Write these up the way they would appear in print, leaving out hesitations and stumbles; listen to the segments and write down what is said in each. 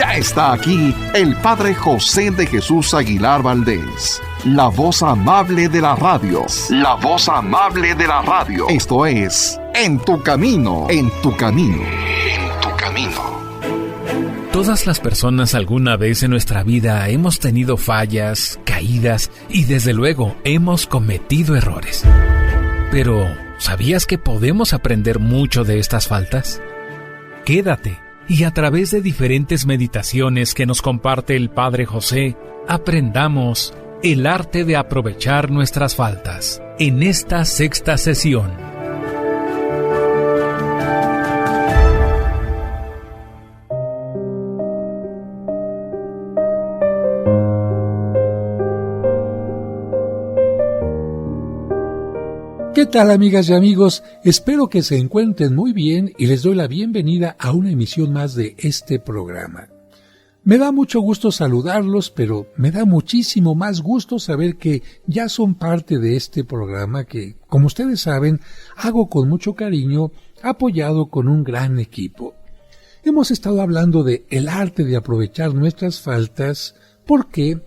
Ya está aquí el Padre José de Jesús Aguilar Valdés, la voz amable de la radio. La voz amable de la radio. Esto es En tu Camino, en tu Camino, en tu Camino. Todas las personas alguna vez en nuestra vida hemos tenido fallas, caídas y desde luego hemos cometido errores. Pero, ¿sabías que podemos aprender mucho de estas faltas? Quédate y a través de diferentes meditaciones que nos comparte el Padre José, aprendamos el arte de aprovechar nuestras faltas en esta sexta sesión. ¿Qué tal, amigas y amigos? Espero que se encuentren muy bien y les doy la bienvenida a una emisión más de este programa. Me da mucho gusto saludarlos, pero me da muchísimo más gusto saber que ya son parte de este programa que, como ustedes saben, hago con mucho cariño, apoyado con un gran equipo. Hemos estado hablando de el arte de aprovechar nuestras faltas. ¿Por qué?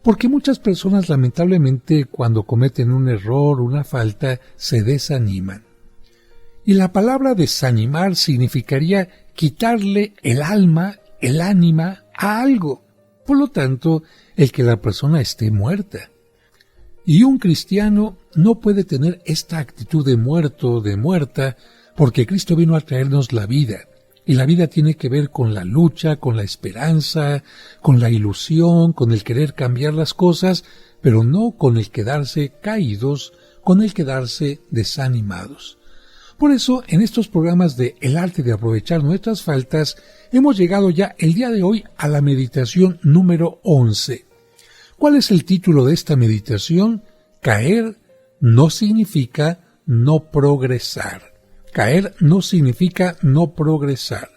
Porque muchas personas lamentablemente cuando cometen un error, una falta, se desaniman. Y la palabra desanimar significaría quitarle el alma, el ánima a algo. Por lo tanto, el que la persona esté muerta. Y un cristiano no puede tener esta actitud de muerto, de muerta, porque Cristo vino a traernos la vida. Y la vida tiene que ver con la lucha, con la esperanza, con la ilusión, con el querer cambiar las cosas, pero no con el quedarse caídos, con el quedarse desanimados. Por eso, en estos programas de El arte de aprovechar nuestras faltas, hemos llegado ya el día de hoy a la meditación número 11. ¿Cuál es el título de esta meditación? Caer no significa no progresar. Caer no significa no progresar.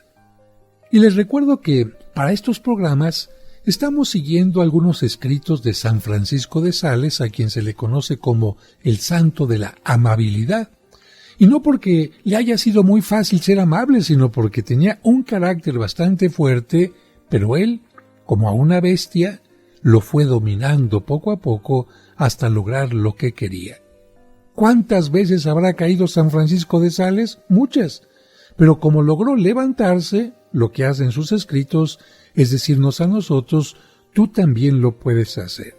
Y les recuerdo que para estos programas estamos siguiendo algunos escritos de San Francisco de Sales, a quien se le conoce como el santo de la amabilidad. Y no porque le haya sido muy fácil ser amable, sino porque tenía un carácter bastante fuerte, pero él, como a una bestia, lo fue dominando poco a poco hasta lograr lo que quería. ¿Cuántas veces habrá caído San Francisco de Sales? Muchas. Pero como logró levantarse, lo que hace en sus escritos es decirnos a nosotros, tú también lo puedes hacer.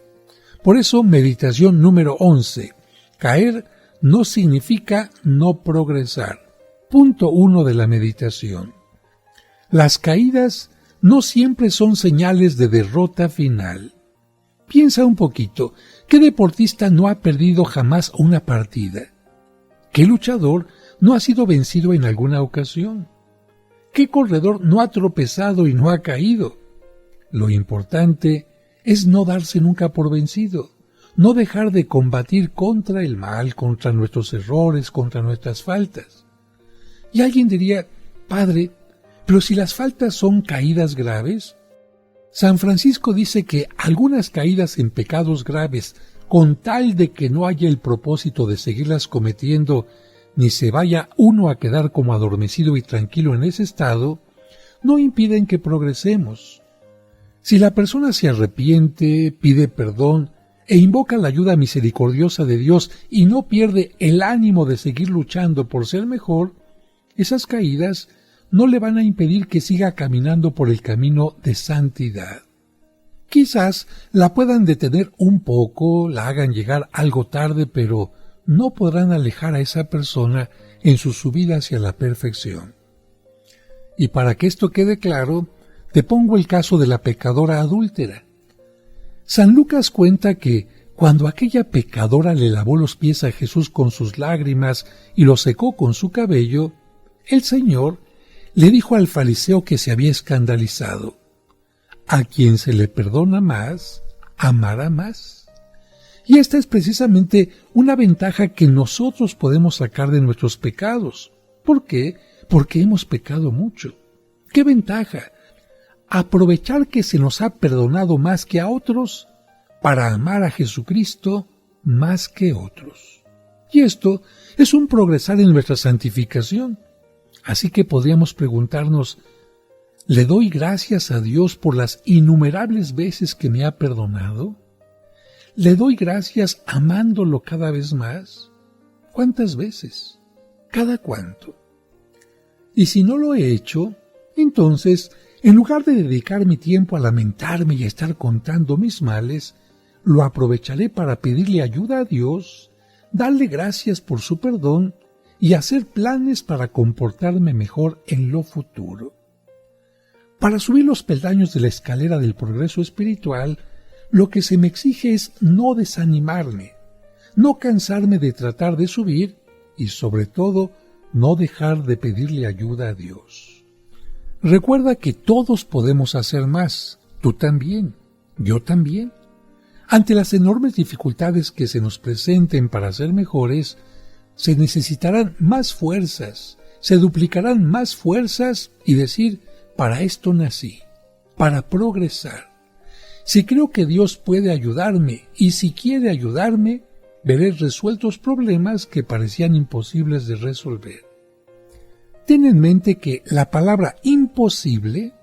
Por eso, meditación número 11. Caer no significa no progresar. Punto 1 de la meditación. Las caídas no siempre son señales de derrota final. Piensa un poquito, ¿qué deportista no ha perdido jamás una partida? ¿Qué luchador no ha sido vencido en alguna ocasión? ¿Qué corredor no ha tropezado y no ha caído? Lo importante es no darse nunca por vencido, no dejar de combatir contra el mal, contra nuestros errores, contra nuestras faltas. Y alguien diría, Padre, pero si las faltas son caídas graves. San Francisco dice que algunas caídas en pecados graves, con tal de que no haya el propósito de seguirlas cometiendo, ni se vaya uno a quedar como adormecido y tranquilo en ese estado, no impiden que progresemos. Si la persona se arrepiente, pide perdón e invoca la ayuda misericordiosa de Dios y no pierde el ánimo de seguir luchando por ser mejor, esas caídas no le van a impedir que siga caminando por el camino de santidad. Quizás la puedan detener un poco, la hagan llegar algo tarde, pero no podrán alejar a esa persona en su subida hacia la perfección. Y para que esto quede claro, te pongo el caso de la pecadora adúltera. San Lucas cuenta que cuando aquella pecadora le lavó los pies a Jesús con sus lágrimas y los secó con su cabello, el Señor le dijo al fariseo que se había escandalizado, a quien se le perdona más, amará más. Y esta es precisamente una ventaja que nosotros podemos sacar de nuestros pecados. ¿Por qué? Porque hemos pecado mucho. ¿Qué ventaja? Aprovechar que se nos ha perdonado más que a otros para amar a Jesucristo más que otros. Y esto es un progresar en nuestra santificación. Así que podríamos preguntarnos, ¿Le doy gracias a Dios por las innumerables veces que me ha perdonado? ¿Le doy gracias amándolo cada vez más? ¿Cuántas veces? ¿Cada cuánto? Y si no lo he hecho, entonces, en lugar de dedicar mi tiempo a lamentarme y a estar contando mis males, lo aprovecharé para pedirle ayuda a Dios, darle gracias por su perdón y hacer planes para comportarme mejor en lo futuro. Para subir los peldaños de la escalera del progreso espiritual, lo que se me exige es no desanimarme, no cansarme de tratar de subir y, sobre todo, no dejar de pedirle ayuda a Dios. Recuerda que todos podemos hacer más, tú también, yo también. Ante las enormes dificultades que se nos presenten para ser mejores, se necesitarán más fuerzas, se duplicarán más fuerzas y decir, para esto nací, para progresar. Si creo que Dios puede ayudarme y si quiere ayudarme, veré resueltos problemas que parecían imposibles de resolver. Ten en mente que la palabra imposible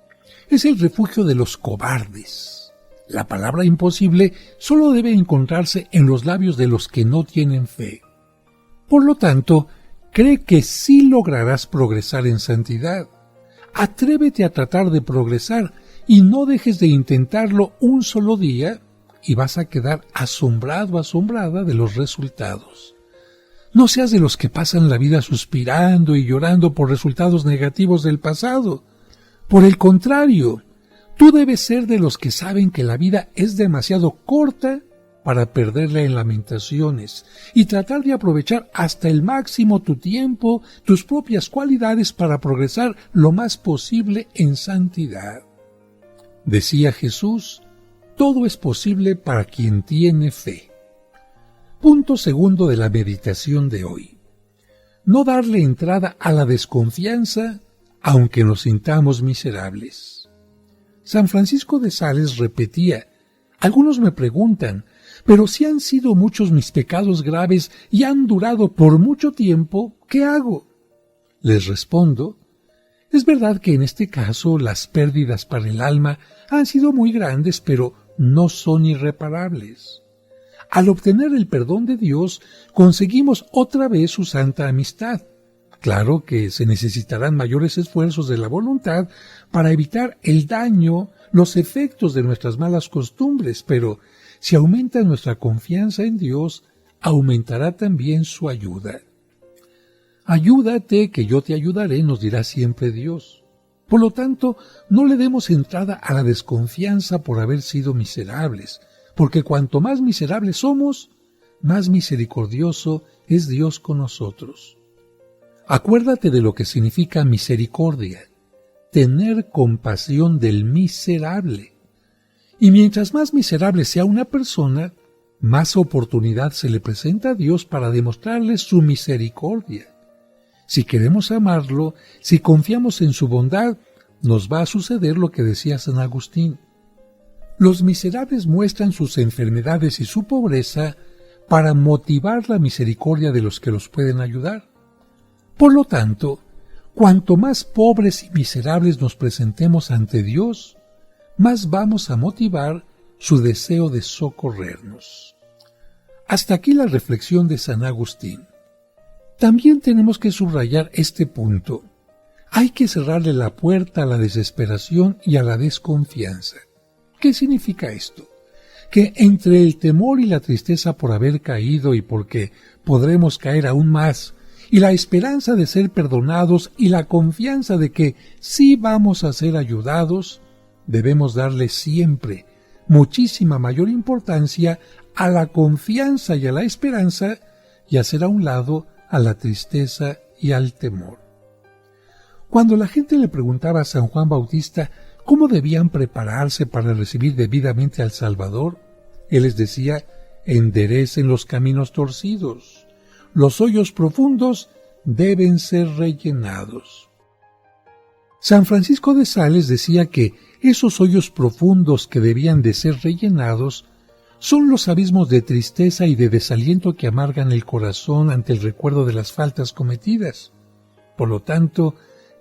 es el refugio de los cobardes. La palabra imposible solo debe encontrarse en los labios de los que no tienen fe. Por lo tanto, cree que sí lograrás progresar en santidad. Atrévete a tratar de progresar y no dejes de intentarlo un solo día y vas a quedar asombrado, asombrada de los resultados. No seas de los que pasan la vida suspirando y llorando por resultados negativos del pasado. Por el contrario, tú debes ser de los que saben que la vida es demasiado corta para perderla en lamentaciones y tratar de aprovechar hasta el máximo tu tiempo, tus propias cualidades para progresar lo más posible en santidad. Decía Jesús, todo es posible para quien tiene fe. Punto segundo de la meditación de hoy. No darle entrada a la desconfianza, aunque nos sintamos miserables. San Francisco de Sales repetía, algunos me preguntan, pero si han sido muchos mis pecados graves y han durado por mucho tiempo, ¿qué hago? Les respondo, es verdad que en este caso las pérdidas para el alma han sido muy grandes, pero no son irreparables. Al obtener el perdón de Dios, conseguimos otra vez su santa amistad. Claro que se necesitarán mayores esfuerzos de la voluntad para evitar el daño, los efectos de nuestras malas costumbres, pero si aumenta nuestra confianza en Dios, aumentará también su ayuda. Ayúdate, que yo te ayudaré, nos dirá siempre Dios. Por lo tanto, no le demos entrada a la desconfianza por haber sido miserables, porque cuanto más miserables somos, más misericordioso es Dios con nosotros. Acuérdate de lo que significa misericordia, tener compasión del miserable. Y mientras más miserable sea una persona, más oportunidad se le presenta a Dios para demostrarle su misericordia. Si queremos amarlo, si confiamos en su bondad, nos va a suceder lo que decía San Agustín. Los miserables muestran sus enfermedades y su pobreza para motivar la misericordia de los que los pueden ayudar. Por lo tanto, cuanto más pobres y miserables nos presentemos ante Dios, más vamos a motivar su deseo de socorrernos. Hasta aquí la reflexión de San Agustín. También tenemos que subrayar este punto. Hay que cerrarle la puerta a la desesperación y a la desconfianza. ¿Qué significa esto? Que entre el temor y la tristeza por haber caído y porque podremos caer aún más, y la esperanza de ser perdonados y la confianza de que sí vamos a ser ayudados, debemos darle siempre muchísima mayor importancia a la confianza y a la esperanza y hacer a un lado a la tristeza y al temor. Cuando la gente le preguntaba a San Juan Bautista cómo debían prepararse para recibir debidamente al Salvador, él les decía, enderecen los caminos torcidos, los hoyos profundos deben ser rellenados. San Francisco de Sales decía que esos hoyos profundos que debían de ser rellenados son los abismos de tristeza y de desaliento que amargan el corazón ante el recuerdo de las faltas cometidas. Por lo tanto,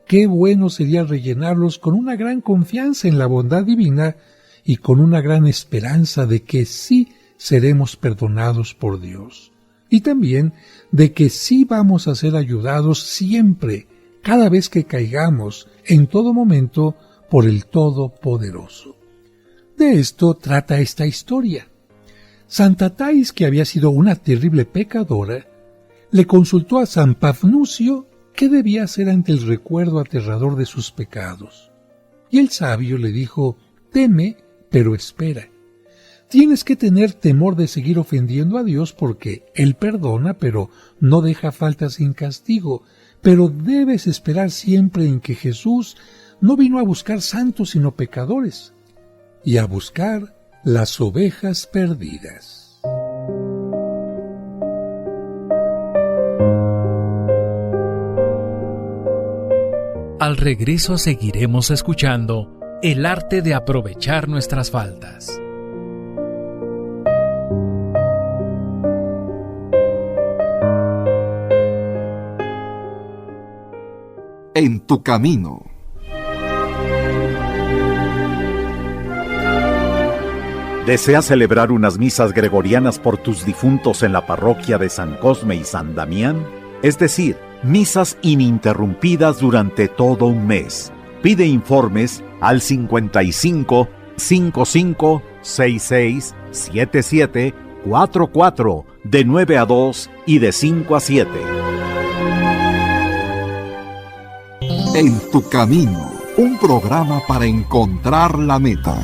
qué bueno sería rellenarlos con una gran confianza en la bondad divina y con una gran esperanza de que sí seremos perdonados por Dios. Y también de que sí vamos a ser ayudados siempre, cada vez que caigamos, en todo momento, por el Todopoderoso. De esto trata esta historia. Santa Thais, que había sido una terrible pecadora, le consultó a San Pafnucio qué debía hacer ante el recuerdo aterrador de sus pecados. Y el sabio le dijo: teme, pero espera. Tienes que tener temor de seguir ofendiendo a Dios porque Él perdona, pero no deja falta sin castigo. Pero debes esperar siempre en que Jesús no vino a buscar santos sino pecadores, y a buscar las ovejas perdidas. Al regreso seguiremos escuchando el arte de aprovechar nuestras faltas. En tu camino. ¿Deseas celebrar unas misas gregorianas por tus difuntos en la parroquia de San Cosme y San Damián? Es decir, misas ininterrumpidas durante todo un mes. Pide informes al 55 55 66 77 44 de 9 a 2 y de 5 a 7. En tu camino, un programa para encontrar la meta.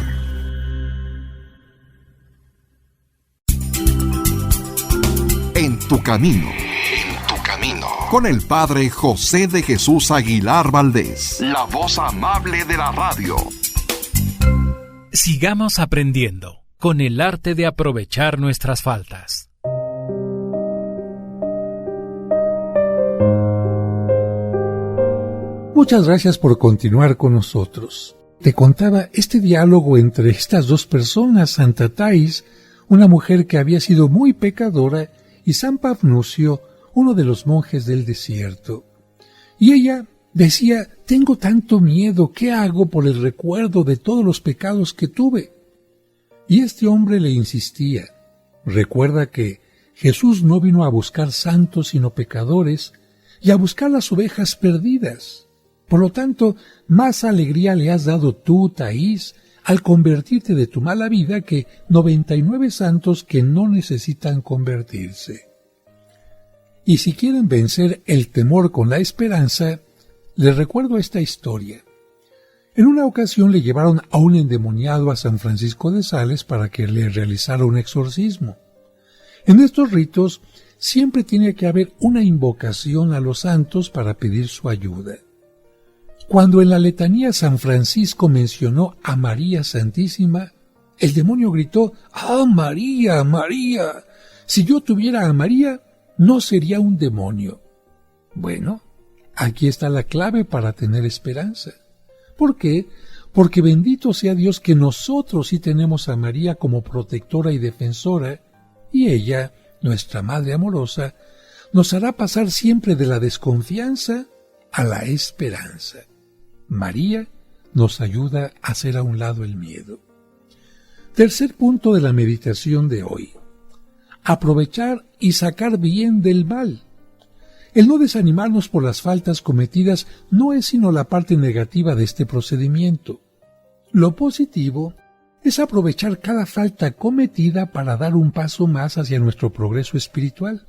En tu camino. En tu camino. Con el Padre José de Jesús Aguilar Valdés, la voz amable de la radio. Sigamos aprendiendo con el arte de aprovechar nuestras faltas. Muchas gracias por continuar con nosotros. Te contaba este diálogo entre estas dos personas, Santa Thais, una mujer que había sido muy pecadora, y San Pafnucio, uno de los monjes del desierto. Y ella decía: tengo tanto miedo, ¿qué hago por el recuerdo de todos los pecados que tuve? Y este hombre le insistía: recuerda que Jesús no vino a buscar santos sino pecadores, y a buscar las ovejas perdidas. Por lo tanto, más alegría le has dado tú, Thais, al convertirte de tu mala vida que 99 santos que no necesitan convertirse. Y si quieren vencer el temor con la esperanza, les recuerdo esta historia. En una ocasión le llevaron a un endemoniado a San Francisco de Sales para que le realizara un exorcismo. En estos ritos siempre tiene que haber una invocación a los santos para pedir su ayuda. Cuando en la letanía San Francisco mencionó a María Santísima, el demonio gritó: ¡Ah, María, María! Si yo tuviera a María, no sería un demonio. Bueno, aquí está la clave para tener esperanza. ¿Por qué? Porque bendito sea Dios que nosotros sí tenemos a María como protectora y defensora, y ella, nuestra Madre amorosa, nos hará pasar siempre de la desconfianza a la esperanza. María nos ayuda a hacer a un lado el miedo. Tercer punto de la meditación de hoy: aprovechar y sacar bien del mal. El no desanimarnos por las faltas cometidas no es sino la parte negativa de este procedimiento. Lo positivo es aprovechar cada falta cometida para dar un paso más hacia nuestro progreso espiritual.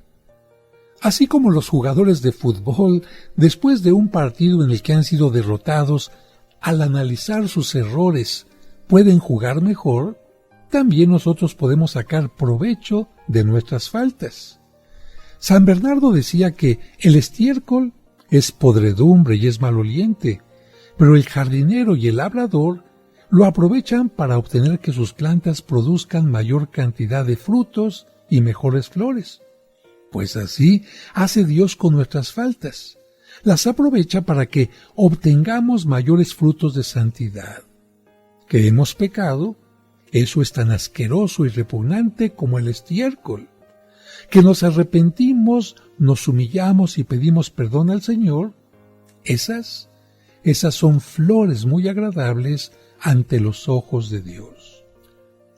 Así como los jugadores de fútbol, después de un partido en el que han sido derrotados, al analizar sus errores, pueden jugar mejor, también nosotros podemos sacar provecho de nuestras faltas. San Bernardo decía que el estiércol es podredumbre y es maloliente, pero el jardinero y el labrador lo aprovechan para obtener que sus plantas produzcan mayor cantidad de frutos y mejores flores. Pues así hace Dios con nuestras faltas. Las aprovecha para que obtengamos mayores frutos de santidad. Que hemos pecado, eso es tan asqueroso y repugnante como el estiércol. Que nos arrepentimos, nos humillamos y pedimos perdón al Señor, esas esas son flores muy agradables ante los ojos de Dios.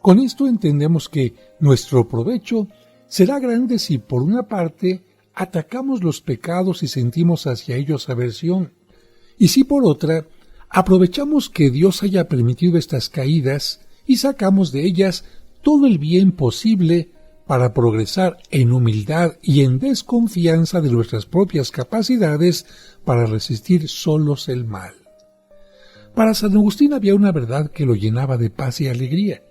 Con esto entendemos que nuestro provecho será grande si, por una parte, atacamos los pecados y sentimos hacia ellos aversión, y si, por otra, aprovechamos que Dios haya permitido estas caídas y sacamos de ellas todo el bien posible para progresar en humildad y en desconfianza de nuestras propias capacidades para resistir solos el mal. Para San Agustín había una verdad que lo llenaba de paz y alegría.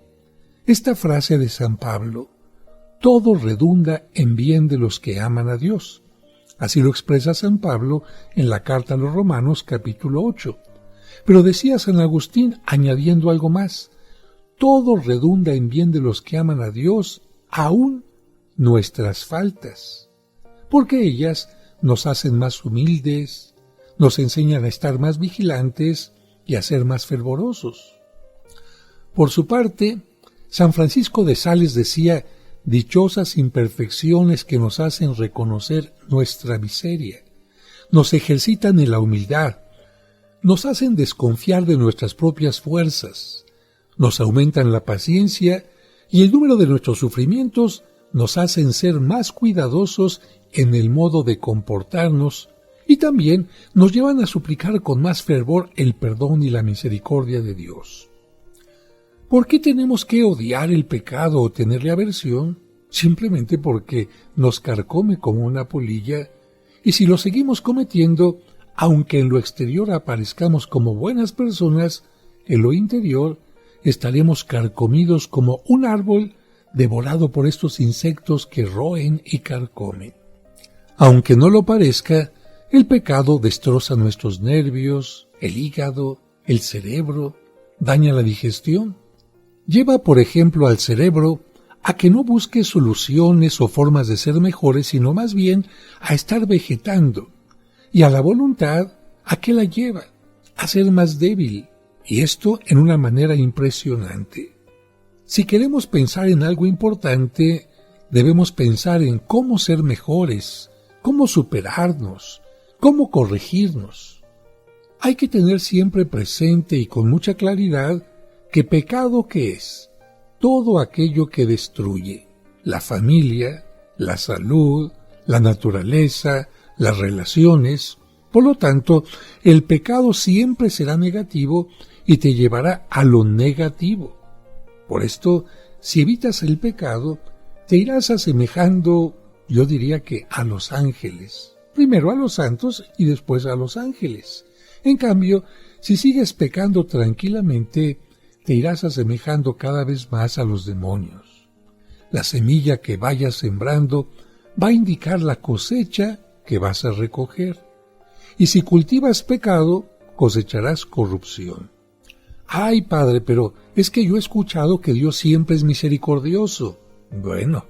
Esta frase de San Pablo: todo redunda en bien de los que aman a Dios. Así lo expresa San Pablo en la carta a los Romanos capítulo 8. Pero decía San Agustín añadiendo algo más: todo redunda en bien de los que aman a Dios, aún nuestras faltas, porque ellas nos hacen más humildes, nos enseñan a estar más vigilantes y a ser más fervorosos. Por su parte, San Francisco de Sales decía: dichosas imperfecciones que nos hacen reconocer nuestra miseria, nos ejercitan en la humildad, nos hacen desconfiar de nuestras propias fuerzas, nos aumentan la paciencia y el número de nuestros sufrimientos nos hacen ser más cuidadosos en el modo de comportarnos y también nos llevan a suplicar con más fervor el perdón y la misericordia de Dios. ¿Por qué tenemos que odiar el pecado o tenerle aversión? Simplemente porque nos carcome como una polilla, y si lo seguimos cometiendo, aunque en lo exterior aparezcamos como buenas personas, en lo interior estaremos carcomidos como un árbol devorado por estos insectos que roen y carcomen. Aunque no lo parezca, el pecado destroza nuestros nervios, el hígado, el cerebro, daña la digestión. Lleva, por ejemplo, al cerebro a que no busque soluciones o formas de ser mejores, sino más bien a estar vegetando, y a la voluntad a que la lleva a ser más débil, y esto en una manera impresionante. Si queremos pensar en algo importante, debemos pensar en cómo ser mejores, cómo superarnos, cómo corregirnos. Hay que tener siempre presente y con mucha claridad que pecado, ¿qué es? Todo aquello que destruye la familia, la salud, la naturaleza, las relaciones. Por lo tanto, el pecado siempre será negativo y te llevará a lo negativo. Por esto, si evitas el pecado, te irás asemejando, yo diría que a los ángeles. Primero a los santos y después a los ángeles. En cambio, si sigues pecando tranquilamente, te irás asemejando cada vez más a los demonios. La semilla que vayas sembrando va a indicar la cosecha que vas a recoger. Y si cultivas pecado, cosecharás corrupción. Ay, padre, pero es que yo he escuchado que Dios siempre es misericordioso. Bueno,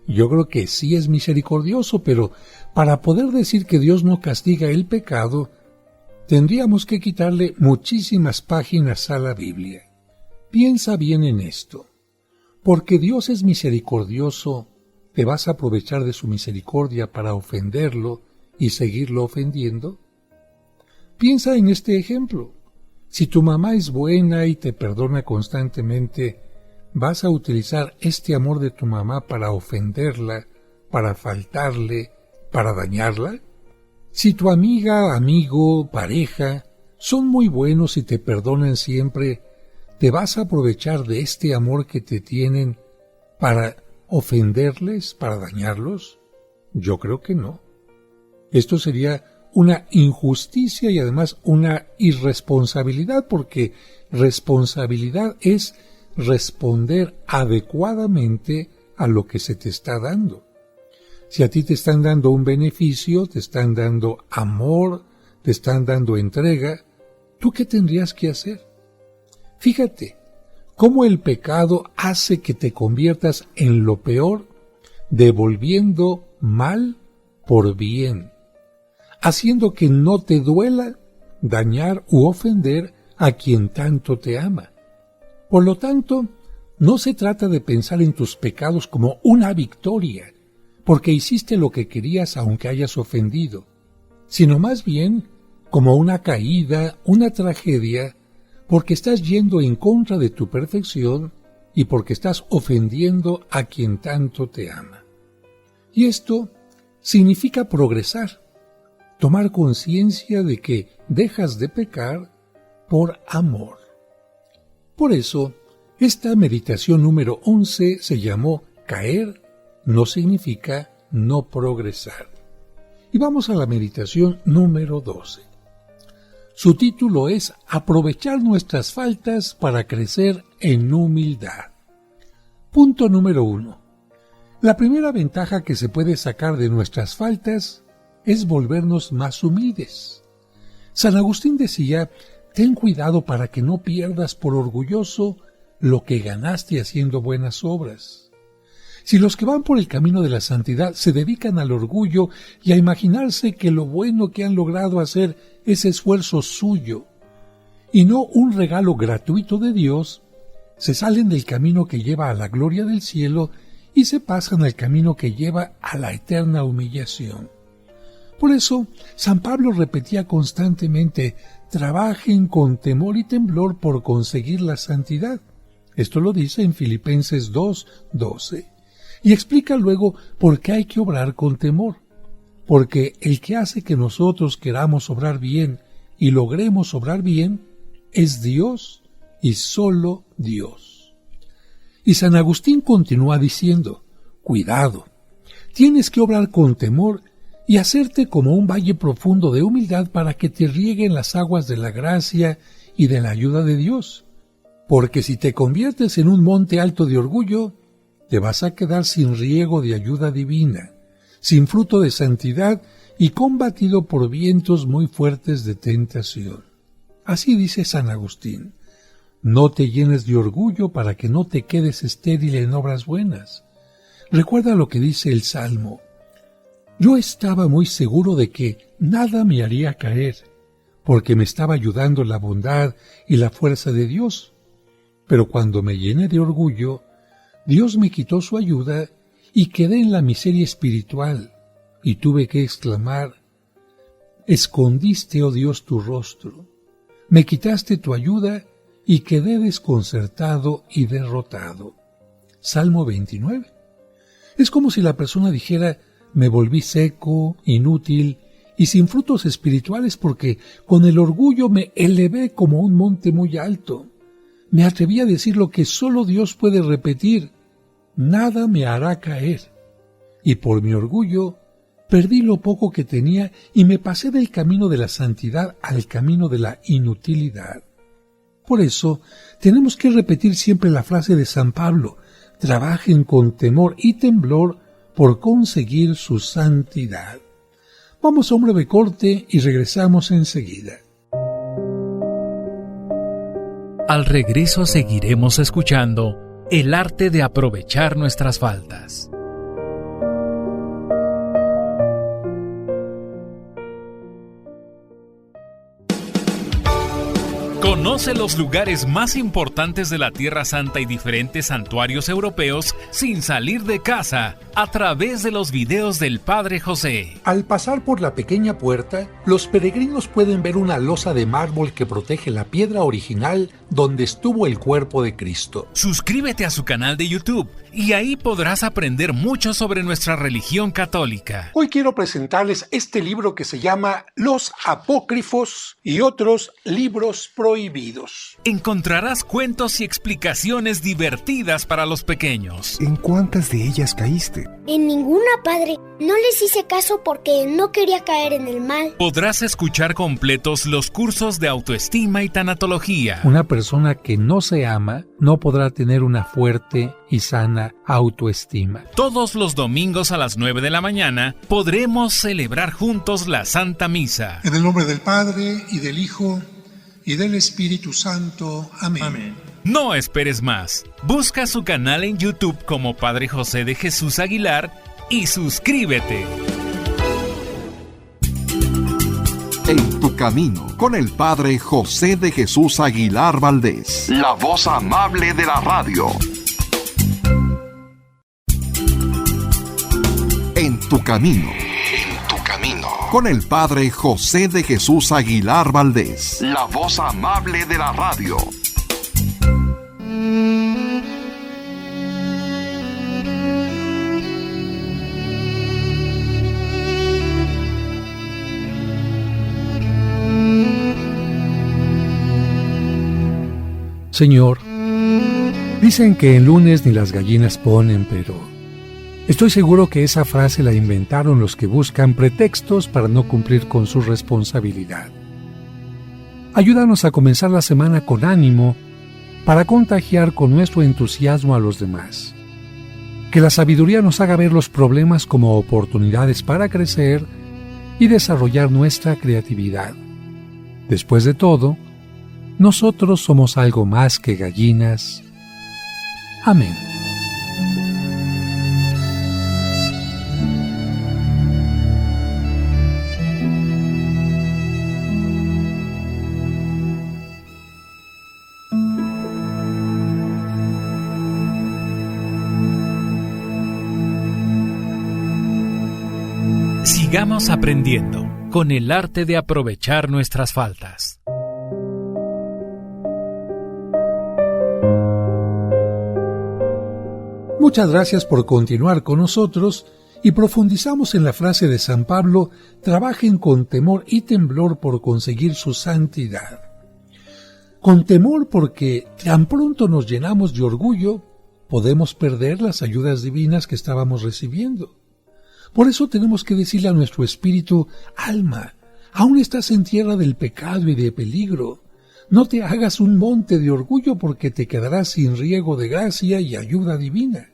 yo creo que sí es misericordioso, pero para poder decir que Dios no castiga el pecado, tendríamos que quitarle muchísimas páginas a la Biblia. Piensa bien en esto. Porque Dios es misericordioso, ¿te vas a aprovechar de su misericordia para ofenderlo y seguirlo ofendiendo? Piensa en este ejemplo. Si tu mamá es buena y te perdona constantemente, ¿vas a utilizar este amor de tu mamá para ofenderla, para faltarle, para dañarla? Si tu amiga, amigo, pareja son muy buenos y te perdonan siempre, ¿te vas a aprovechar de este amor que te tienen para ofenderles, para dañarlos? Yo creo que no. Esto sería una injusticia y además una irresponsabilidad, porque responsabilidad es responder adecuadamente a lo que se te está dando. Si a ti te están dando un beneficio, te están dando amor, te están dando entrega, ¿tú qué tendrías que hacer? Fíjate cómo el pecado hace que te conviertas en lo peor, devolviendo mal por bien, haciendo que no te duela dañar u ofender a quien tanto te ama. Por lo tanto, no se trata de pensar en tus pecados como una victoria, porque hiciste lo que querías aunque hayas ofendido, sino más bien como una caída, una tragedia, porque estás yendo en contra de tu perfección y porque estás ofendiendo a quien tanto te ama. Y esto significa progresar, tomar conciencia de que dejas de pecar por amor. Por eso, esta meditación número 11 se llamó Caer no significa no progresar. Y vamos a la meditación número 12. Su título es Aprovechar nuestras faltas para crecer en humildad. Punto número 1. La primera ventaja que se puede sacar de nuestras faltas es volvernos más humildes. San Agustín decía, ten cuidado para que no pierdas por orgulloso lo que ganaste haciendo buenas obras. Si los que van por el camino de la santidad se dedican al orgullo y a imaginarse que lo bueno que han logrado hacer es esfuerzo suyo y no un regalo gratuito de Dios, se salen del camino que lleva a la gloria del cielo y se pasan al camino que lleva a la eterna humillación. Por eso, San Pablo repetía constantemente, trabajen con temor y temblor por conseguir la santidad. Esto lo dice en Filipenses 2:12. Y explica luego por qué hay que obrar con temor. Porque el que hace que nosotros queramos obrar bien y logremos obrar bien es Dios y solo Dios. Y San Agustín continúa diciendo, cuidado, tienes que obrar con temor y hacerte como un valle profundo de humildad para que te rieguen las aguas de la gracia y de la ayuda de Dios. Porque si te conviertes en un monte alto de orgullo, te vas a quedar sin riego de ayuda divina, sin fruto de santidad y combatido por vientos muy fuertes de tentación. Así dice San Agustín, no te llenes de orgullo para que no te quedes estéril en obras buenas. Recuerda lo que dice el Salmo, yo estaba muy seguro de que nada me haría caer, porque me estaba ayudando la bondad y la fuerza de Dios. Pero cuando me llené de orgullo, Dios me quitó su ayuda y quedé en la miseria espiritual, y tuve que exclamar, escondiste, oh Dios, tu rostro, me quitaste tu ayuda y quedé desconcertado y derrotado. Salmo 29. Es como si la persona dijera, me volví seco, inútil y sin frutos espirituales porque con el orgullo me elevé como un monte muy alto. Me atreví a decir lo que solo Dios puede repetir, nada me hará caer. Y por mi orgullo perdí lo poco que tenía y me pasé del camino de la santidad al camino de la inutilidad. Por eso tenemos que repetir siempre la frase de San Pablo, trabajen con temor y temblor por conseguir su santidad. Vamos a un breve corte y regresamos enseguida. Al regreso seguiremos escuchando el arte de aprovechar nuestras faltas. Conoce los lugares más importantes de la Tierra Santa y diferentes santuarios europeos sin salir de casa a través de los videos del Padre José. Al pasar por la pequeña puerta, los peregrinos pueden ver una losa de mármol que protege la piedra original donde estuvo el cuerpo de Cristo. Suscríbete a su canal de YouTube y ahí podrás aprender mucho sobre nuestra religión católica. Hoy quiero presentarles este libro que se llama Los Apócrifos y otros libros prohibidos. Encontrarás cuentos y explicaciones divertidas para los pequeños. ¿En cuántas de ellas caíste? En ninguna, padre. No les hice caso porque no quería caer en el mal. Podrás escuchar completos los cursos de autoestima y tanatología. Una persona que no se ama no podrá tener una fuerte y sana autoestima. Todos los domingos a las 9 de la mañana podremos celebrar juntos la Santa Misa. En el nombre del Padre, y del Hijo, y del Espíritu Santo. Amén. Amén. No esperes más. Busca su canal en YouTube como Padre José de Jesús Aguilar y suscríbete. En tu camino, con el Padre José de Jesús Aguilar Valdés, la voz amable de la radio. En tu camino. En tu camino. con el Padre José de Jesús Aguilar Valdés, la voz amable de la radio. Señor, dicen que el lunes ni las gallinas ponen, pero estoy seguro que esa frase la inventaron los que buscan pretextos para no cumplir con su responsabilidad. Ayúdanos a comenzar la semana con ánimo para contagiar con nuestro entusiasmo a los demás. Que la sabiduría nos haga ver los problemas como oportunidades para crecer y desarrollar nuestra creatividad. Después de todo, nosotros somos algo más que gallinas. Amén. Sigamos aprendiendo con el arte de aprovechar nuestras faltas. Muchas gracias por continuar con nosotros y profundizamos en la frase de San Pablo: trabajen con temor y temblor por conseguir su santidad. Con temor porque tan pronto nos llenamos de orgullo, podemos perder las ayudas divinas que estábamos recibiendo. Por eso tenemos que decirle a nuestro espíritu: alma, aún estás en tierra del pecado y de peligro. No te hagas un monte de orgullo porque te quedarás sin riego de gracia y ayuda divina.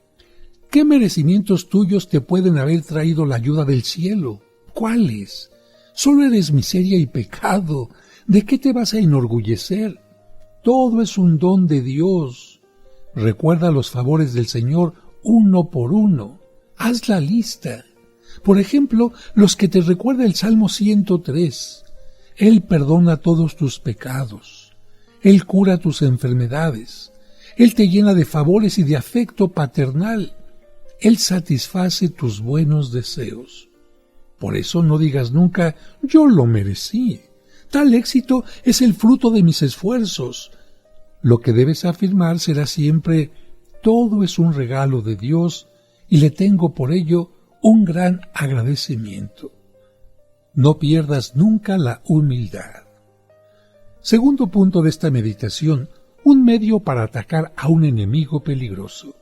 ¿Qué merecimientos tuyos te pueden haber traído la ayuda del cielo? ¿Cuáles? Solo eres miseria y pecado. ¿De qué te vas a enorgullecer? Todo es un don de Dios. Recuerda los favores del Señor uno por uno. Haz la lista. Por ejemplo, los que te recuerda el Salmo 103. Él perdona todos tus pecados. Él cura tus enfermedades. Él te llena de favores y de afecto paternal. Él satisface tus buenos deseos. Por eso no digas nunca: yo lo merecí. Tal éxito es el fruto de mis esfuerzos. Lo que debes afirmar será siempre: todo es un regalo de Dios y le tengo por ello un gran agradecimiento. No pierdas nunca la humildad. Segundo punto de esta meditación: un medio para atacar a un enemigo peligroso.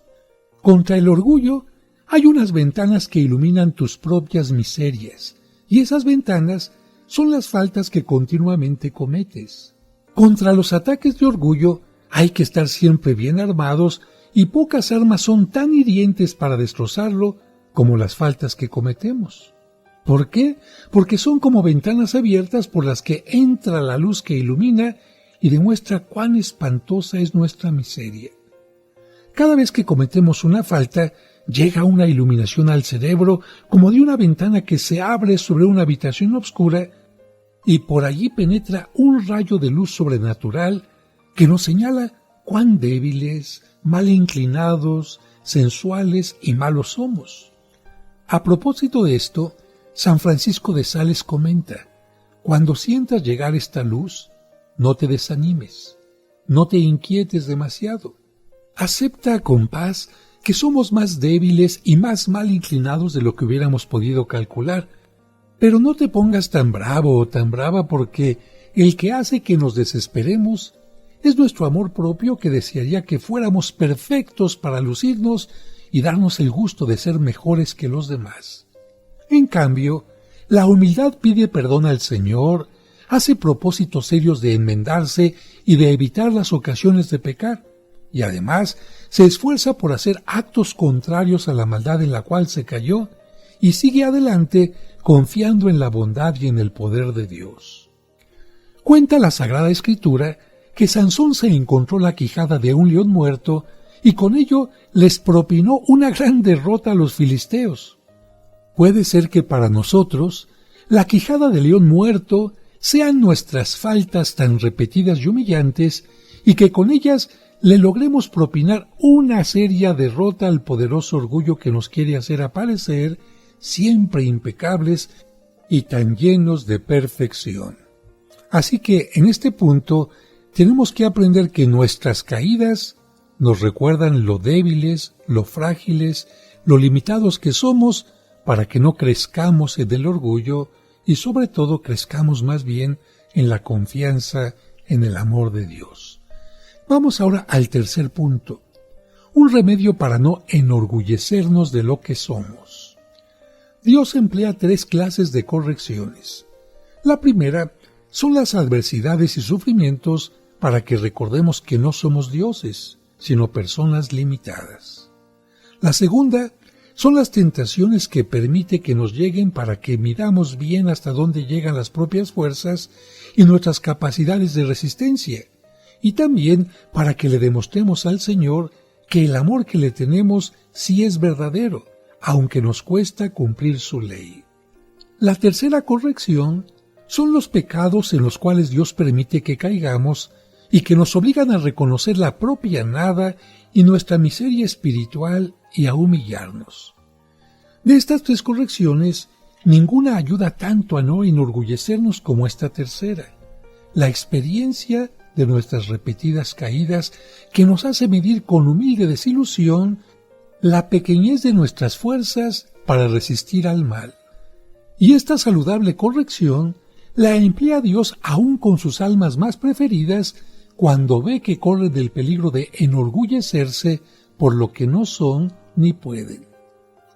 Contra el orgullo hay unas ventanas que iluminan tus propias miserias, y esas ventanas son las faltas que continuamente cometes. Contra los ataques de orgullo hay que estar siempre bien armados, y pocas armas son tan hirientes para destrozarlo como las faltas que cometemos. ¿Por qué? Porque son como ventanas abiertas por las que entra la luz que ilumina y demuestra cuán espantosa es nuestra miseria. Cada vez que cometemos una falta, llega una iluminación al cerebro como de una ventana que se abre sobre una habitación oscura, y por allí penetra un rayo de luz sobrenatural que nos señala cuán débiles, mal inclinados, sensuales y malos somos. A propósito de esto, San Francisco de Sales comenta: cuando sientas llegar esta luz, no te desanimes, no te inquietes demasiado. Acepta con paz que somos más débiles y más mal inclinados de lo que hubiéramos podido calcular, pero no te pongas tan bravo o tan brava, porque el que hace que nos desesperemos es nuestro amor propio, que desearía que fuéramos perfectos para lucirnos y darnos el gusto de ser mejores que los demás. En cambio, la humildad pide perdón al Señor, hace propósitos serios de enmendarse y de evitar las ocasiones de pecar, y además se esfuerza por hacer actos contrarios a la maldad en la cual se cayó, y sigue adelante confiando en la bondad y en el poder de Dios. Cuenta la Sagrada Escritura que Sansón se encontró la quijada de un león muerto y con ello les propinó una gran derrota a los filisteos. Puede ser que para nosotros la quijada del león muerto sean nuestras faltas tan repetidas y humillantes, y que con ellas le logremos propinar una seria derrota al poderoso orgullo que nos quiere hacer aparecer siempre impecables y tan llenos de perfección. Así que en este punto tenemos que aprender que nuestras caídas nos recuerdan lo débiles, lo frágiles, lo limitados que somos, para que no crezcamos en el orgullo y sobre todo crezcamos más bien en la confianza en el amor de Dios. Vamos ahora al tercer punto, un remedio para no enorgullecernos de lo que somos. Dios emplea 3 clases de correcciones. La primera son las adversidades y sufrimientos para que recordemos que no somos dioses, sino personas limitadas. La segunda son las tentaciones que permite que nos lleguen para que midamos bien hasta dónde llegan las propias fuerzas y nuestras capacidades de resistencia, y también para que le demostremos al Señor que el amor que le tenemos sí es verdadero, aunque nos cuesta cumplir su ley. La tercera corrección son los pecados en los cuales Dios permite que caigamos y que nos obligan a reconocer la propia nada y nuestra miseria espiritual y a humillarnos. De estas 3 correcciones, ninguna ayuda tanto a no enorgullecernos como esta tercera, la experiencia de nuestras repetidas caídas que nos hace medir con humilde desilusión la pequeñez de nuestras fuerzas para resistir al mal. Y esta saludable corrección la emplea Dios aún con sus almas más preferidas cuando ve que corren del peligro de enorgullecerse por lo que no son ni pueden.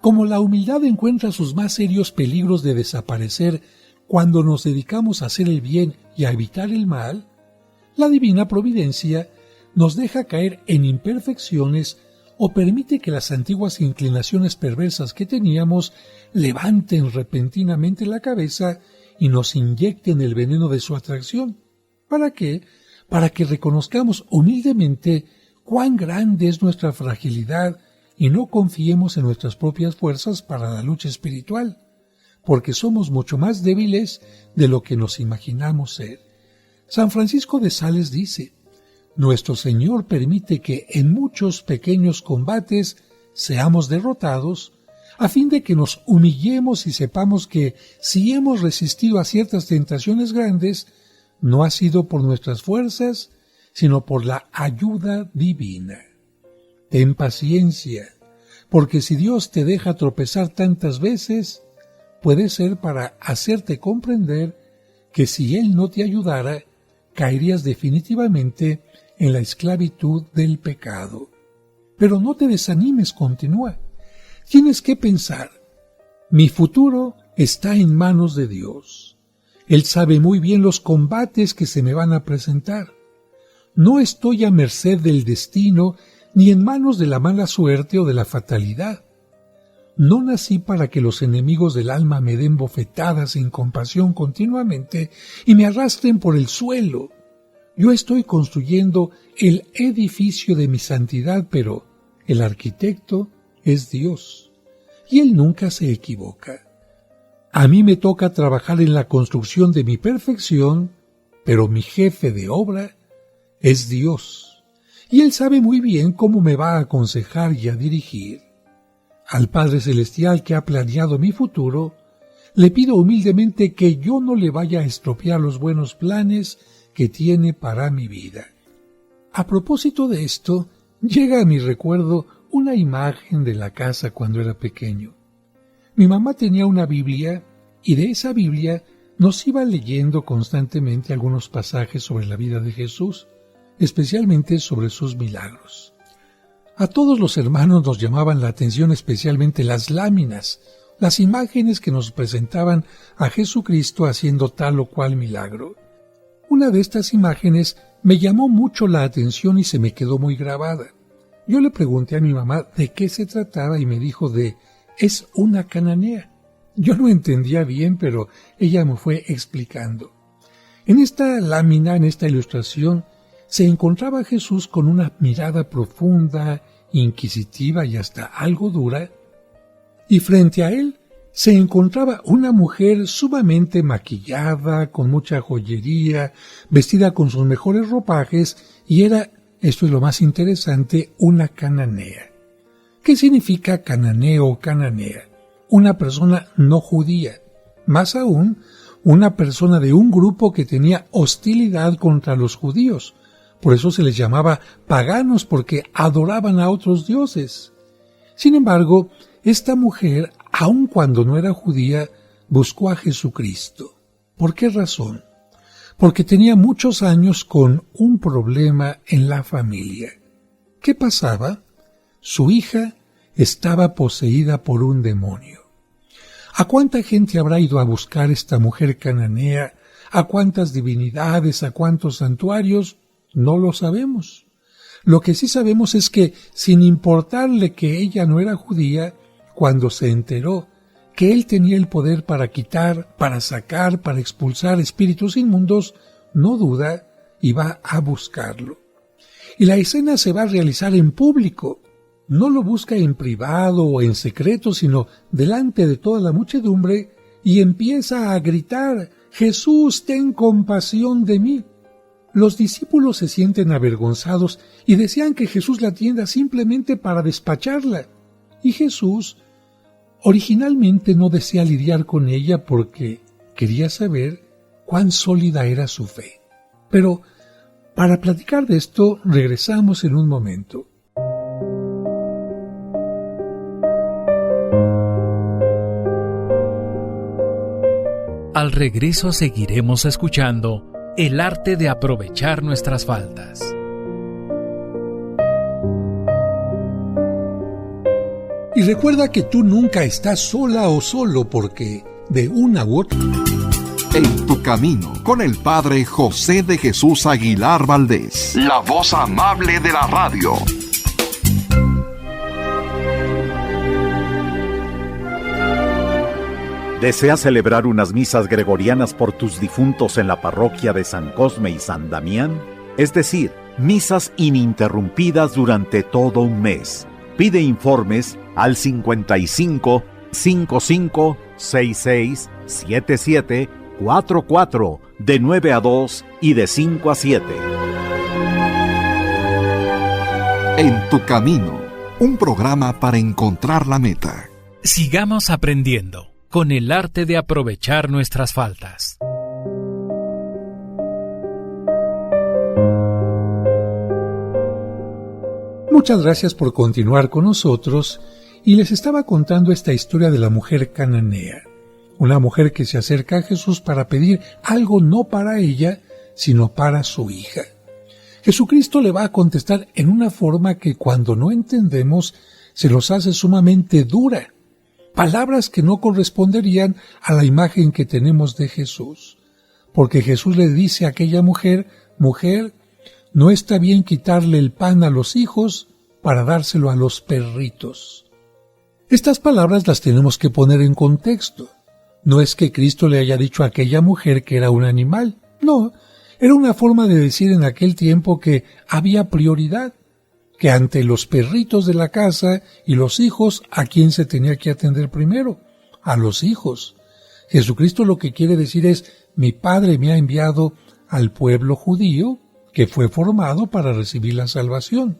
Como la humildad encuentra sus más serios peligros de desaparecer cuando nos dedicamos a hacer el bien y a evitar el mal, la divina providencia nos deja caer en imperfecciones o permite que las antiguas inclinaciones perversas que teníamos levanten repentinamente la cabeza y nos inyecten el veneno de su atracción. ¿Para qué? Para que reconozcamos humildemente cuán grande es nuestra fragilidad y no confiemos en nuestras propias fuerzas para la lucha espiritual, porque somos mucho más débiles de lo que nos imaginamos ser. San Francisco de Sales dice: nuestro Señor permite que en muchos pequeños combates seamos derrotados, a fin de que nos humillemos y sepamos que si hemos resistido a ciertas tentaciones grandes, no ha sido por nuestras fuerzas, sino por la ayuda divina. Ten paciencia, porque si Dios te deja tropezar tantas veces, puede ser para hacerte comprender que si Él no te ayudara, caerías definitivamente en la esclavitud del pecado. Pero no te desanimes, continúa. Tienes que pensar, mi futuro está en manos de Dios. Él sabe muy bien los combates que se me van a presentar. No estoy a merced del destino ni en manos de la mala suerte o de la fatalidad. No nací para que los enemigos del alma me den bofetadas sin compasión continuamente y me arrastren por el suelo. Yo estoy construyendo el edificio de mi santidad, pero el arquitecto es Dios, y Él nunca se equivoca. A mí me toca trabajar en la construcción de mi perfección, pero mi jefe de obra es Dios, y Él sabe muy bien cómo me va a aconsejar y a dirigir. Al Padre Celestial que ha planeado mi futuro, le pido humildemente que yo no le vaya a estropear los buenos planes que tiene para mi vida. A propósito de esto, llega a mi recuerdo una imagen de la casa cuando era pequeño. Mi mamá tenía una Biblia y de esa Biblia nos iba leyendo constantemente algunos pasajes sobre la vida de Jesús, especialmente sobre sus milagros. A todos los hermanos nos llamaban la atención especialmente las láminas, las imágenes que nos presentaban a Jesucristo haciendo tal o cual milagro. Una de estas imágenes me llamó mucho la atención y se me quedó muy grabada. Yo le pregunté a mi mamá de qué se trataba y me dijo es una cananea. Yo no entendía bien, pero ella me fue explicando. En esta lámina, en esta ilustración, se encontraba Jesús con una mirada profunda, inquisitiva y hasta algo dura, y frente a él se encontraba una mujer sumamente maquillada, con mucha joyería, vestida con sus mejores ropajes, y era, esto es lo más interesante, una cananea. ¿Qué significa cananeo o cananea? Una persona no judía. Más aún, una persona de un grupo que tenía hostilidad contra los judíos. Por eso se les llamaba paganos, porque adoraban a otros dioses. Sin embargo, esta mujer, aun cuando no era judía, buscó a Jesucristo. ¿Por qué razón? Porque tenía muchos años con un problema en la familia. ¿Qué pasaba? Su hija estaba poseída por un demonio. ¿A cuánta gente habrá ido a buscar esta mujer cananea? ¿A cuántas divinidades? ¿A cuántos santuarios? No lo sabemos. Lo que sí sabemos es que, sin importarle que ella no era judía, cuando se enteró que él tenía el poder para quitar, para sacar, para expulsar espíritus inmundos, no duda y va a buscarlo. Y la escena se va a realizar en público. No lo busca en privado o en secreto, sino delante de toda la muchedumbre, y empieza a gritar: «Jesús, ten compasión de mí». Los discípulos se sienten avergonzados y desean que Jesús la atienda simplemente para despacharla. Y Jesús originalmente no desea lidiar con ella porque quería saber cuán sólida era su fe. Pero para platicar de esto regresamos en un momento. Al regreso seguiremos escuchando el arte de aprovechar nuestras faltas. Y recuerda que tú nunca estás sola o solo, porque de una u otra... En tu camino, con el Padre José de Jesús Aguilar Valdés, la voz amable de la radio. ¿Deseas celebrar unas misas gregorianas por tus difuntos en la parroquia de San Cosme y San Damián? Es decir, misas ininterrumpidas durante todo un mes. Pide informes al 55 55 66 77 44 de 9 a 2 y de 5 a 7. En tu camino, un programa para encontrar la meta. Sigamos aprendiendo con el arte de aprovechar nuestras faltas. Muchas gracias por continuar con nosotros, y les estaba contando esta historia de la mujer cananea, una mujer que se acerca a Jesús para pedir algo no para ella, sino para su hija. Jesucristo le va a contestar en una forma que cuando no entendemos se nos hace sumamente dura. Palabras que no corresponderían a la imagen que tenemos de Jesús. Porque Jesús le dice a aquella mujer: «Mujer, no está bien quitarle el pan a los hijos para dárselo a los perritos». Estas palabras las tenemos que poner en contexto. No es que Cristo le haya dicho a aquella mujer que era un animal. No, era una forma de decir en aquel tiempo que había prioridad, que ante los perritos de la casa y los hijos, ¿a quién se tenía que atender primero? A los hijos. Jesucristo lo que quiere decir es: mi Padre me ha enviado al pueblo judío, que fue formado para recibir la salvación.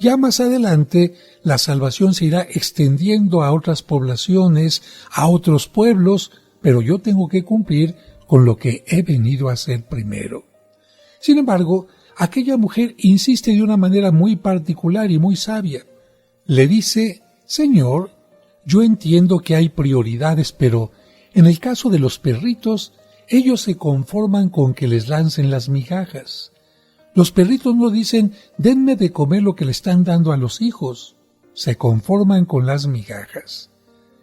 Ya más adelante, la salvación se irá extendiendo a otras poblaciones, a otros pueblos, pero yo tengo que cumplir con lo que he venido a hacer primero. Sin embargo, aquella mujer insiste de una manera muy particular y muy sabia. Le dice: «Señor, yo entiendo que hay prioridades, pero en el caso de los perritos, ellos se conforman con que les lancen las migajas. Los perritos no dicen: denme de comer lo que le están dando a los hijos. Se conforman con las migajas».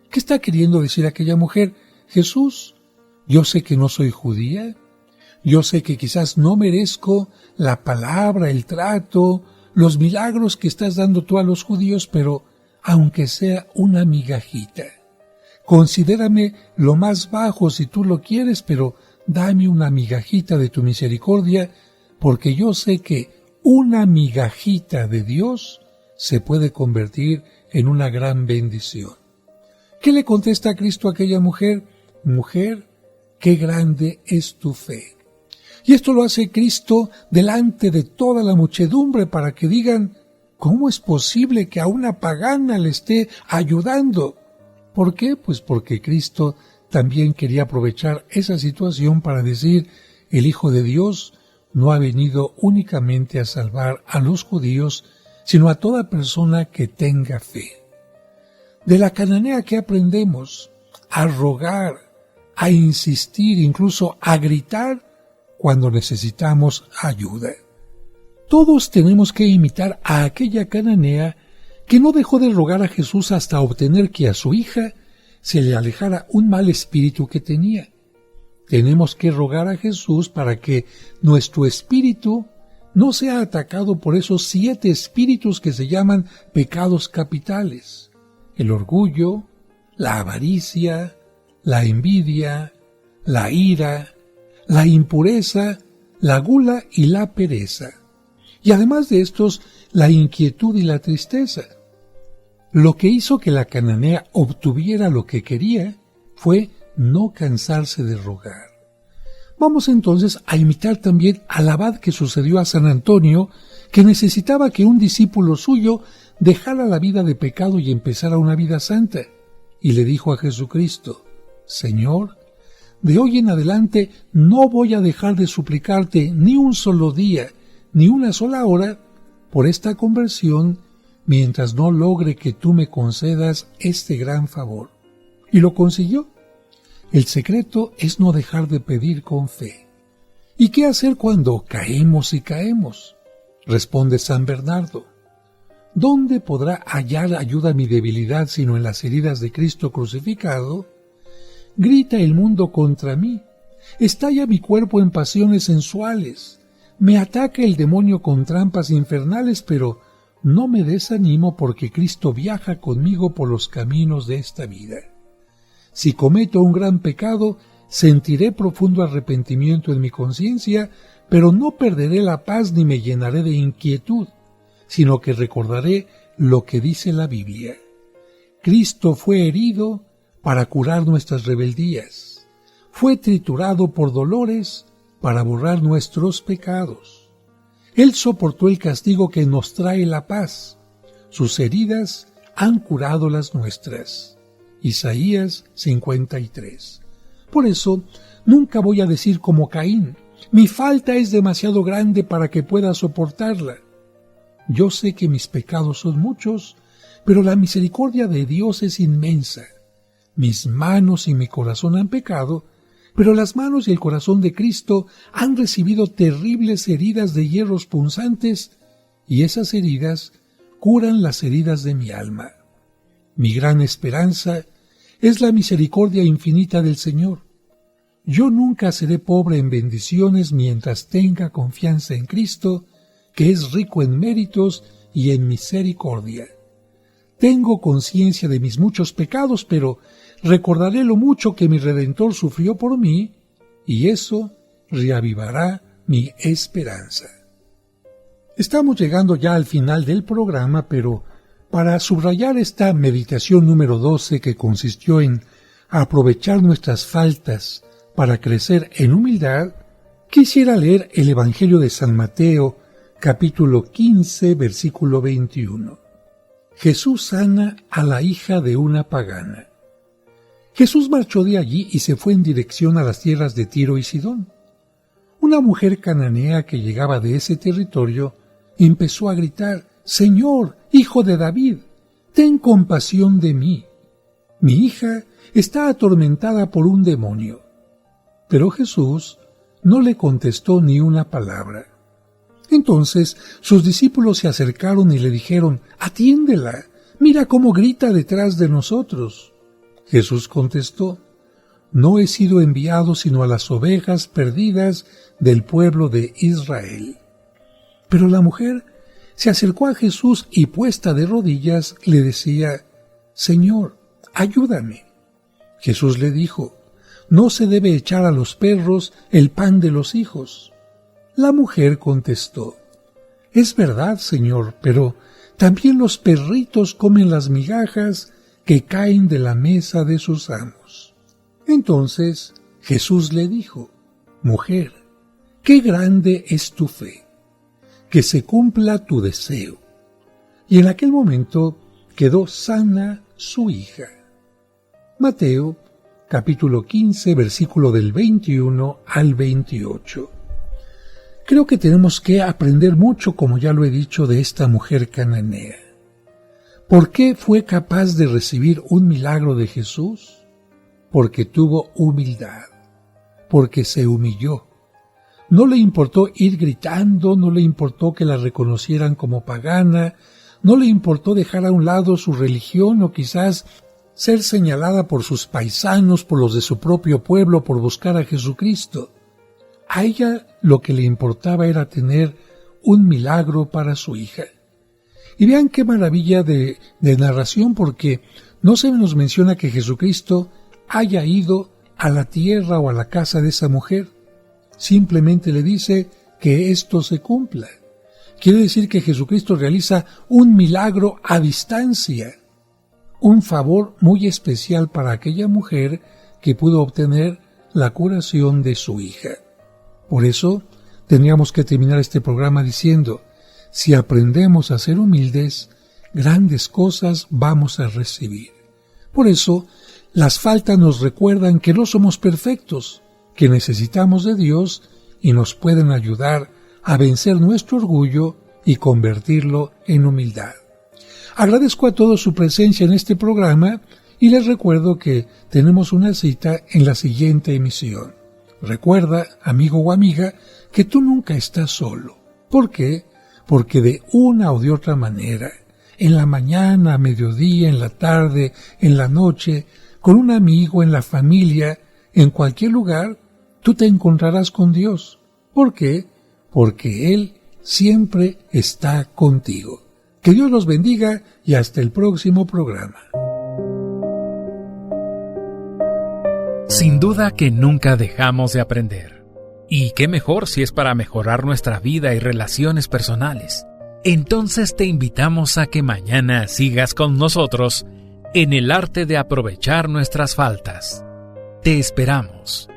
¿Qué está queriendo decir aquella mujer? Jesús, yo sé que no soy judía, yo sé que quizás no merezco la palabra, el trato, los milagros que estás dando tú a los judíos, pero aunque sea una migajita, considérame lo más bajo si tú lo quieres, pero dame una migajita de tu misericordia, porque yo sé que una migajita de Dios se puede convertir en una gran bendición. ¿Qué le contesta Cristo a aquella mujer? «Mujer, qué grande es tu fe». Y esto lo hace Cristo delante de toda la muchedumbre para que digan: ¿cómo es posible que a una pagana le esté ayudando? ¿Por qué? Pues porque Cristo también quería aprovechar esa situación para decir, el Hijo de Dios no ha venido únicamente a salvar a los judíos, sino a toda persona que tenga fe. De la cananea, ¿qué aprendemos? A rogar, a insistir, incluso a gritar cuando necesitamos ayuda. Todos tenemos que imitar a aquella cananea que no dejó de rogar a Jesús hasta obtener que a su hija se le alejara un mal espíritu que tenía. Tenemos que rogar a Jesús para que nuestro espíritu no sea atacado por esos 7 espíritus que se llaman pecados capitales: el orgullo, la avaricia, la envidia, la ira, la impureza, la gula y la pereza. Y además de estos, la inquietud y la tristeza. Lo que hizo que la cananea obtuviera lo que quería fue no cansarse de rogar. Vamos entonces a imitar también al abad que sucedió a San Antonio, que necesitaba que un discípulo suyo dejara la vida de pecado y empezara una vida santa. Y le dijo a Jesucristo: Señor, de hoy en adelante no voy a dejar de suplicarte ni un solo día, ni una sola hora, por esta conversión, mientras no logre que tú me concedas este gran favor. Y lo consiguió. El secreto es no dejar de pedir con fe. ¿Y qué hacer cuando caemos y caemos? Responde San Bernardo: ¿dónde podrá hallar ayuda mi debilidad sino en las heridas de Cristo crucificado? Grita el mundo contra mí, estalla mi cuerpo en pasiones sensuales, me ataca el demonio con trampas infernales, pero no me desanimo porque Cristo viaja conmigo por los caminos de esta vida. Si cometo un gran pecado, sentiré profundo arrepentimiento en mi conciencia, pero no perderé la paz ni me llenaré de inquietud, sino que recordaré lo que dice la Biblia. Cristo fue herido para curar nuestras rebeldías, fue triturado por dolores para borrar nuestros pecados. Él soportó el castigo que nos trae la paz. Sus heridas han curado las nuestras. Isaías 53. Por eso, nunca voy a decir como Caín: mi falta es demasiado grande para que pueda soportarla. Yo sé que mis pecados son muchos, pero la misericordia de Dios es inmensa. Mis manos y mi corazón han pecado, pero las manos y el corazón de Cristo han recibido terribles heridas de hierros punzantes, y esas heridas curan las heridas de mi alma. Mi gran esperanza es la misericordia infinita del Señor. Yo nunca seré pobre en bendiciones mientras tenga confianza en Cristo, que es rico en méritos y en misericordia. Tengo conciencia de mis muchos pecados, pero recordaré lo mucho que mi Redentor sufrió por mí, y eso reavivará mi esperanza. Estamos llegando ya al final del programa, pero para subrayar esta meditación número 12, que consistió en aprovechar nuestras faltas para crecer en humildad, quisiera leer el Evangelio de San Mateo, capítulo 15, versículo 21. Jesús sana a la hija de una pagana. Jesús marchó de allí y se fue en dirección a las tierras de Tiro y Sidón. Una mujer cananea que llegaba de ese territorio empezó a gritar: «Señor, hijo de David, ten compasión de mí. Mi hija está atormentada por un demonio». Pero Jesús no le contestó ni una palabra. Entonces sus discípulos se acercaron y le dijeron: «Atiéndela, mira cómo grita detrás de nosotros». Jesús contestó: «No he sido enviado sino a las ovejas perdidas del pueblo de Israel». Pero la mujer se acercó a Jesús y, puesta de rodillas, le decía: «Señor, ayúdame». Jesús le dijo: «No se debe echar a los perros el pan de los hijos». La mujer contestó: «Es verdad, Señor, pero también los perritos comen las migajas que caen de la mesa de sus amos». Entonces Jesús le dijo: «Mujer, qué grande es tu fe, que se cumpla tu deseo». Y en aquel momento quedó sana su hija. Mateo, capítulo 15, versículo del 21 al 28. Creo que tenemos que aprender mucho, como ya lo he dicho, de esta mujer cananea. ¿Por qué fue capaz de recibir un milagro de Jesús? Porque tuvo humildad, porque se humilló. No le importó ir gritando, no le importó que la reconocieran como pagana, no le importó dejar a un lado su religión o quizás ser señalada por sus paisanos, por los de su propio pueblo, por buscar a Jesucristo. A ella lo que le importaba era tener un milagro para su hija. Y vean qué maravilla de narración, porque no se nos menciona que Jesucristo haya ido a la tierra o a la casa de esa mujer. Simplemente le dice que esto se cumpla. Quiere decir que Jesucristo realiza un milagro a distancia, un favor muy especial para aquella mujer que pudo obtener la curación de su hija. Por eso, tendríamos que terminar este programa diciendo, si aprendemos a ser humildes, grandes cosas vamos a recibir. Por eso, las faltas nos recuerdan que no somos perfectos, que necesitamos de Dios y nos pueden ayudar a vencer nuestro orgullo y convertirlo en humildad. Agradezco a todos su presencia en este programa y les recuerdo que tenemos una cita en la siguiente emisión. Recuerda, amigo o amiga, que tú nunca estás solo. ¿Por qué? Porque de una o de otra manera, en la mañana, a mediodía, en la tarde, en la noche, con un amigo, en la familia, en cualquier lugar, tú te encontrarás con Dios. ¿Por qué? Porque Él siempre está contigo. Que Dios los bendiga y hasta el próximo programa. Sin duda que nunca dejamos de aprender. Y qué mejor si es para mejorar nuestra vida y relaciones personales. Entonces te invitamos a que mañana sigas con nosotros en el arte de aprovechar nuestras faltas. Te esperamos.